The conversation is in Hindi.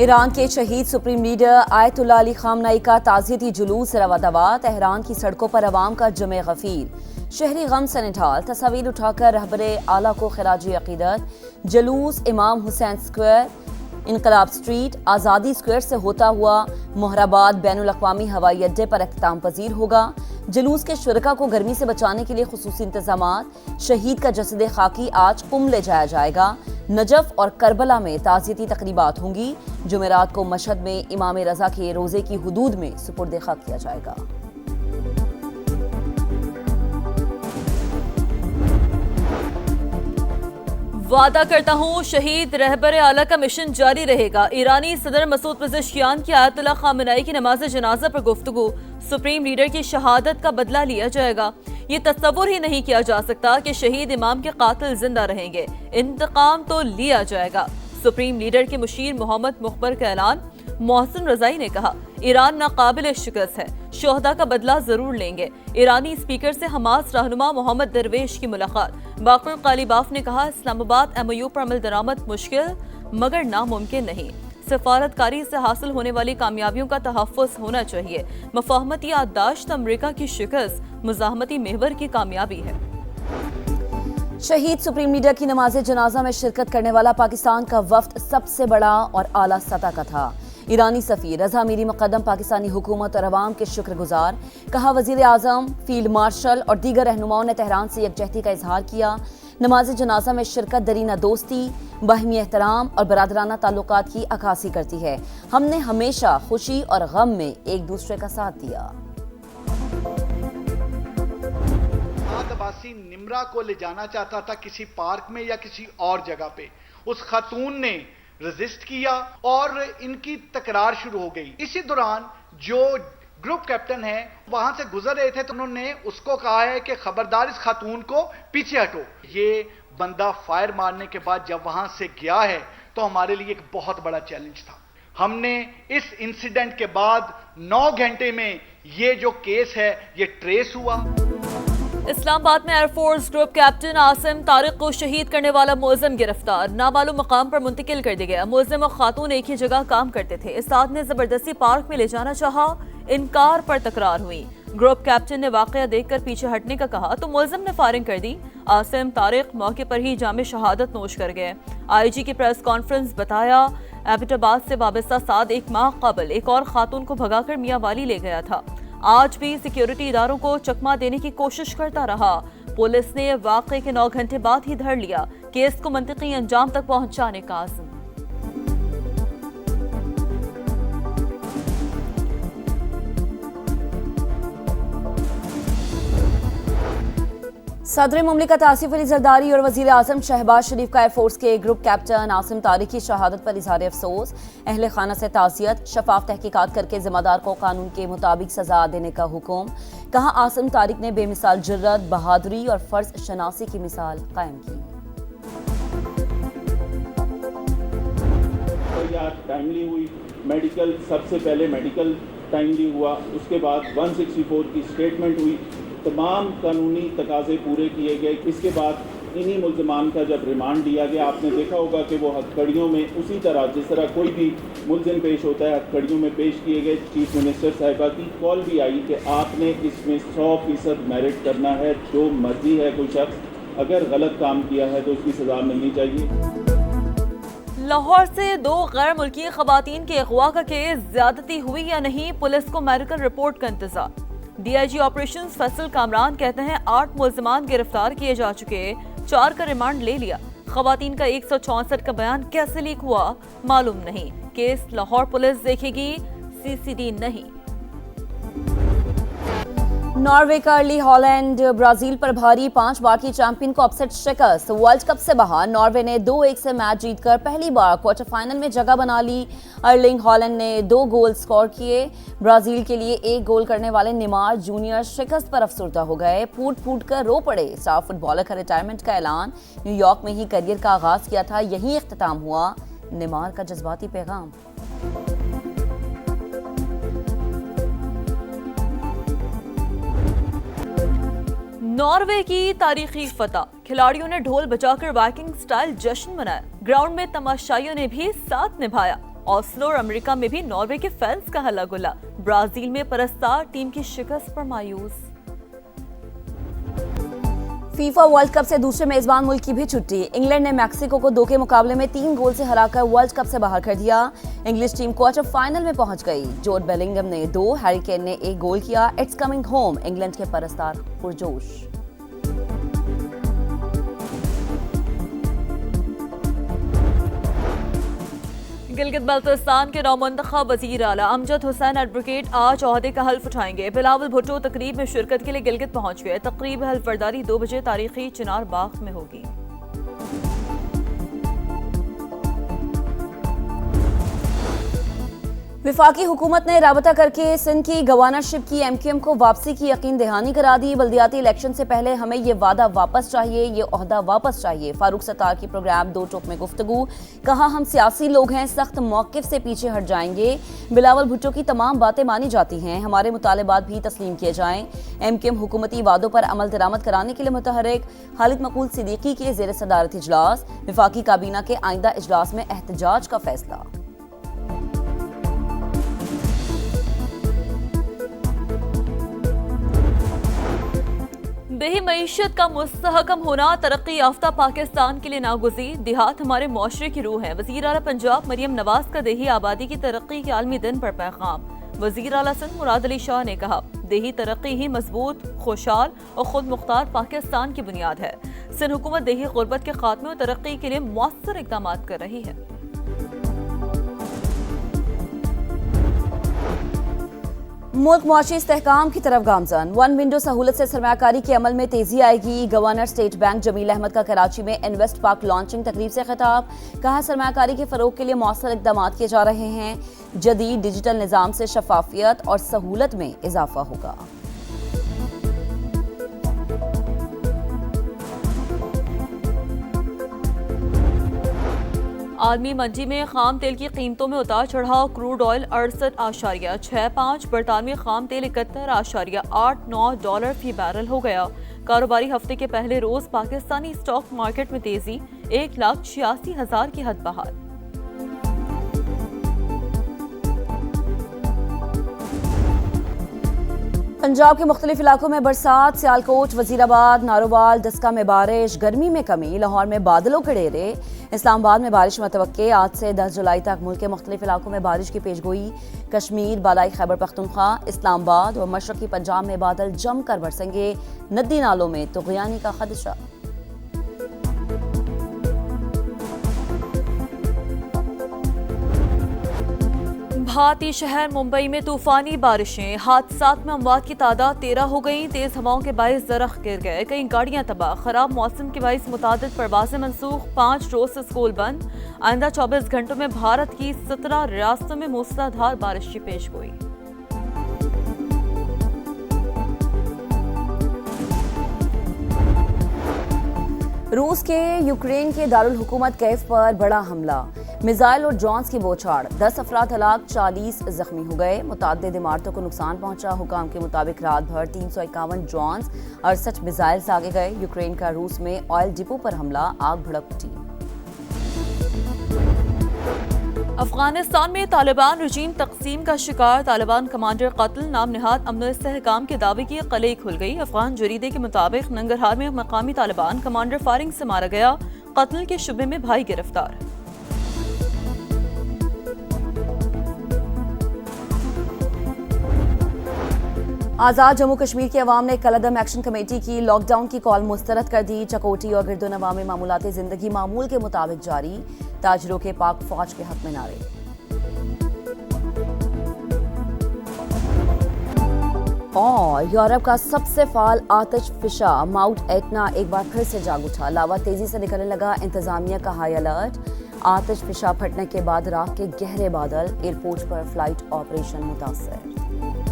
ईरान के शहीद supreme leader Ayatollah Ali Khamenei का ताज़ियती जुलूस रवा-दवा। तेहरान की सड़कों पर अवाम का जमे गफीर। शहरी गम से निढाल तस्वीर उठाकर रहबरे आला को खिराजी अकीदत। जुलूस इमाम हुसैन स्क्वायर, इनकलाब स्ट्रीट, आज़ादी स्क्वायर से होता हुआ मोहराबाद बैनुल अक़वामी हवाई अड्डे पर इख्तिताम पजीर होगा। जुलूस के शुरका को गर्मी से बचाने के लिए खुसूसी इंतजामात। शहीद का जसद खाकी आज कुम ले जाया जाएगा। नजफ और करबला में ताज़ियती तकरीबात होंगी। जुमेरात को मशहद में इमाम रजा के रोजे की हुदूद में सुपुर्द खाक किया जाएगा। वादा करता हूँ शहीद रहबर आला का मिशन जारी रहेगा। ईरानी सदर मसूद पज़ेश्कियान की आयतुल्लाह खामनेई की नमाज जनाजा पर गुफ्तगू। सुप्रीम लीडर की शहादत का बदला लिया जाएगा। ये तस्वुर ही नहीं किया जा सकता कि शहीद इमाम के कातिल जिंदा रहेंगे। इंतकाम तो लिया जाएगा। सुप्रीम लीडर के मुशीर मोहम्मद मुखबर का ऐलान। मोहसिन रजाई ने कहा, ईरान नाकाबिल शिकस्त है, शोहदा का बदला जरूर लेंगे। ईरानी स्पीकर से हमास रहनुमा मोहम्मद दरवेश की मुलाकात। बाकुर कालीबाफ ने कहा, इस्लामाबाद MOU पर अमल दरामद मुश्किल मगर नामुमकिन नहीं। सफारतकारी से हासिल होने वाली कामयाबियों का तहफ़्फ़ुज़ होना चाहिए। मफाहमती याददाश्त अमरीका की शिकस्त मुज़ाहमती महवर की कामयाबी है। शहीद सुप्रीम लीडर की नमाज जनाजा में शिरकत करने वाला पाकिस्तान का वफ्द सबसे बड़ा और आला सतह का था। ईरानी सफ़ीर रज़ा मीरी मुक़द्दम पाकिस्तानी हुकूमत और अवाम के शुक्रगुजार। कहा, वज़ीर आज़म, फील्ड मार्शल और दीगर रहनुमाओं ने तेहरान से यकजहती का इजहार किया। नमाज जनाजा में शिरकत दरीना दोस्ती, बाहमी एहतराम और बरादराना ताल्लुकात की अक्कासी करती है। हमने हमेशा खुशी और गम में एक दूसरे का साथ दिया। अब्बासी निमरा को ले जाना चाहता था किसी पार्क में या किसी और जगह पे। उस खातून ने रेजिस्ट किया और इनकी तकरार शुरू हो गई। इसी दौरान जो ग्रुप कैप्टन है वहां से गुजर रहे थे तो उन्होंने उसको कहा है कि खबरदार इस खातून को पीछे हटो। ये बंदा फायर मारने के बाद जब वहां से गया है तो हमारे लिए एक बहुत बड़ा चैलेंज था। हमने इस इंसिडेंट के बाद 9 घंटे में ये जो केस है ये ट्रेस हुआ। इस्लामाबाद में air force group captain Asim Tariq को शहीद करने वाला मुलजिम गिरफ्तार। नामालूम मकाम पर मुंतकिल कर दिया गया। मुलजिम और खातून एक ही जगह काम करते थे। इस्ताद ने जबरदस्ती पार्क में ले जाना चाहा, इनकार पर तकरार हुई। ग्रुप कैप्टन ने वाकया देखकर पीछे हटने का कहा तो मुलजिम ने फायरिंग कर दी। आसिम तारिक मौके पर ही जामे शहादत नोश कर गए। IG की प्रेस कॉन्फ्रेंस बताया, एबटाबाद से वाबस्ता साद एक माह कबल एक और खातून को भगाकर मियां वाली ले गया था। आज भी सिक्योरिटी इदारों को चकमा देने की कोशिश करता रहा। पुलिस ने वाकये के 9 घंटे बाद ही धर लिया। केस को मंतकी अंजाम तक पहुंचाने का आज़म। सदर मुमलिकत आसिफ अली जरदारी और वज़ीर आज़म शहबाज शरीफ का एयरफोर्स के ग्रुप कैप्टन आसिम तारिक की शहादत पर इजहार अफसोस। अहले खाना से ताज़ियत, शफाफ तहकीकात करके जिम्मेदार को कानून के मुताबिक सजा देने का हुक्म। कहा, आसिम तारिक ने बेमिसाल जुर्रत, बहादुरी और फर्ज शनासी की मिसाल कायम की। टाइमली हुई मेडिकल, सबसे पहले मेडिकल टाइमली हुआ, उसके बाद 164 की स्टेटमेंट हुई, तमाम कानूनी तकाजे पूरे किए गए। इसके बाद इन्हीं मुल्ज़िमान का जब रिमांड लिया गया, आपने देखा होगा कि वो हथकड़ियों में उसी तरह जिस तरह कोई भी मुल्ज़िम पेश होता है हथकड़ियों में पेश किए गए। चीफ मिनिस्टर साहिबा की कॉल भी आई कि आपने इसमें 100% मेरिट करना है। जो मर्जी है कोई शख्स अगर गलत काम किया है तो उसकी सज़ा मिलनी चाहिए। लाहौर से 2 गैर मुल्की खवातीन के अगवा का केस, ज्यादती हुई या नहीं, पुलिस को मेडिकल रिपोर्ट का इंतजार। DIG ऑपरेशंस फैसल कामरान कहते हैं 8 मुल्ज़िमान गिरफ्तार किए जा चुके, 4 का रिमांड ले लिया। खवातीन का 164 का बयान कैसे लीक हुआ मालूम नहीं। केस लाहौर पुलिस देखेगी, CCD नहीं। नॉर्वे का अर्ली हॉलैंड ब्राजील पर भारी, 5 बार की चैंपियन को अपसेट शिकस्त। वर्ल्ड कप से बाहर नॉर्वे ने 2-1 से मैच जीतकर पहली बार क्वार्टर फाइनल में जगह बना ली। अर्लिंग हॉलैंड ने 2 गोल स्कोर किए। ब्राजील के लिए 1 गोल करने वाले नेमार जूनियर शिकस्त पर अफसरदा हो गए। फूट फूट कर रो पड़े। स्टार फुटबॉलर का रिटायरमेंट का ऐलान। न्यूयॉर्क में ही करियर का आगाज किया था, यही इख्तिताम हुआ। नेमार का जज्बाती पैगाम। नॉर्वे की तारीखी फतह, खिलाड़ियों ने ढोल बजाकर वाइकिंग स्टाइल जश्न मनाया। ग्राउंड में तमाशाइयों ने भी साथ निभाया। ऑस्लो और अमेरिका में भी नॉर्वे के फैंस का हल्ला गुल्ला। ब्राजील में परस्तार टीम की शिकस्त पर मायूस। फीफा वर्ल्ड कप से दूसरे मेजबान मुल्क की भी छुट्टी। इंग्लैंड ने मैक्सिको को 2 के मुकाबले में 3 गोल से हराकर वर्ल्ड कप से बाहर कर दिया। इंग्लिश टीम क्वार्टर फाइनल में पहुंच गई। जोड बेलिंगम ने 2, हैरी केन ने 1 गोल किया। इट्स कमिंग होम, इंग्लैंड के परस्तार पुरजोश। गिलगित बल्तिस्तान के नौमुंतखब वजीर आला अमजद हुसैन एडवोकेट आज ओहदे का हल्फ उठाएंगे। बिलावल भुट्टो तकरीब में शिरकत के लिए गिलगित पहुंच गए। तकरीब हल्फबरदारी 2 बजे तारीखी चिनार बाग में होगी। विफाकी हुकूमत ने राबता करके सिंध की गवर्नरशिप की एमक्यूएम को वापसी की यकीन दहानी करा दी। बल्दियाती इलेक्शन से पहले हमें ये वादा वापस चाहिए, ये ओहदा वापस चाहिए। फारूक सत्तार की प्रोग्राम 2 टोक में गुफ्तगू। कहा हम सियासी लोग हैं, सख्त मौकिफ से पीछे हट जाएंगे। बिलावल भुट्टो की तमाम बातें मानी जाती हैं, हमारे मुतालबात भी तस्लीम किए जाएं। एमक्यूएम हुकूमती वादों पर अमल दरामद कराने के लिए मुतहरिक। खालिद मकबूल सिद्दीकी के ज़ेर सदारत इजलास। विफाकी काबीना के आइंदा इजलास में एहतजाज का फैसला। देही मईशत का मुस्तहकम होना तरक्की याफ्ता पाकिस्तान के लिए नागुज़ीर। देहात हमारे मुआशरे की रूह है। वज़ीर आला पंजाब मरियम नवाज का देही आबादी की तरक्की के आलमी दिन पर पैगाम। वज़ीर आला सिंध मुराद अली शाह ने कहा, देही तरक्की ही मजबूत, खुशहाल और खुद मुख्तार पाकिस्तान की बुनियाद है। सिंध हुकूमत देही गुर्बत के खात्मे और तरक्की के लिए मौसर इक़दाम कर रही है। मुल्क मुआशी इस्तेहकाम की तरफ गामजन। 1 विंडो सहूलत से सरमायाकारी के अमल में तेजी आएगी। Governor state bank Jameel Ahmed का कराची में इन्वेस्ट पार्क लॉन्चिंग तकरीब से खिताब। कहा सरमायाकारी के फरोग के लिए मौसर इक़दाम किए जा रहे हैं। जदीद डिजिटल निज़ाम से शफाफियत और सहूलत में इजाफा होगा। आलमी मंडी में खाम तेल की कीमतों में उतार चढ़ाव। क्रूड ऑयल 68.65, बरतानवी खाम तेल 71.89 डॉलर फी बैरल हो गया। कारोबारी हफ्ते के पहले रोज पाकिस्तानी स्टॉक मार्केट में तेजी, 1,86,000 की हद बहाल। पंजाब के मुख्तलिफ इलाकों में बरसात। सियालकोट, वजीराबाद, नारोवाल, डस्का में बारिश। गर्मी में कमी। लाहौर में बादलों के डेरे। इस्लामाबाद में बारिश मतवक्के। आज से 10 जुलाई तक मुल्क के मुख्तलिफ इलाकों में बारिश की पेशगोई। कश्मीर, बालाई खैबर पख्तूनख्वा, इस्लामाबाद और मशरकी पंजाब में बादल जमकर बरसेंगे। नदी नालों में तुग़यानी का खदशा। भारतीय शहर मुंबई में तूफानी बारिशें। हादसात में अमवात की तादाद 13 हो गई। तेज हवाओं के बायस दरख्त गिर गए, कई गाड़ियां तबाह। खराब मौसम के बायस मुतादिद परवाजें मनसूख। 5 रोज से स्कूल बंद। आइंदा 24 घंटों में भारत की 17 रियासतों में मूसलाधार बारिश की पेशगोई। रूस के यूक्रेन के दारुल हुकूमत कैफ पर बड़ा हमला। मिसाइल और ड्रोन्स की बौछार। 10 अफराद हलाक, 40 जख्मी हो गए। मुताद्दिद इमारतों को नुकसान पहुंचा। हुकाम के मुताबिक रात भर 351 ड्रोन्स, 68 मिसाइल्स दागे गए। यूक्रेन का रूस में ऑयल डिपो पर हमला, आग भड़क उठी। अफगानिस्तान में तालिबान रजीम तकसीम का शिकार। तालिबान कमांडर कत्ल। नाम निहाद अमन इस्तेहकाम के दावे की कलई खुल गई। अफगान जरीदे के मुताबिक नंगरहार में मकामी तालिबान कमांडर फायरिंग से मारा गया। कत्ल के शुबे में भाई गिरफ्तार। आज़ाद जम्मू कश्मीर के अवाम ने कलअदम एक्शन कमेटी की लॉकडाउन की कॉल मुस्तरद कर दी। चकोटी और गिरदोनवा में मामूलाती जिंदगी मामूल के मुताबिक जारी। ताजरों के पाक फौज के हक में नारे। और यूरोप का सबसे फाल आतिश फिशा माउंट एटना एक बार फिर से जाग उठा। लावा तेजी से निकलने लगा। इंतजामिया का हाई अलर्ट। आतिश फिशा फटने के बाद राख के गहरे बादल। एयरपोर्ट पर फ्लाइट ऑपरेशन मुतासर।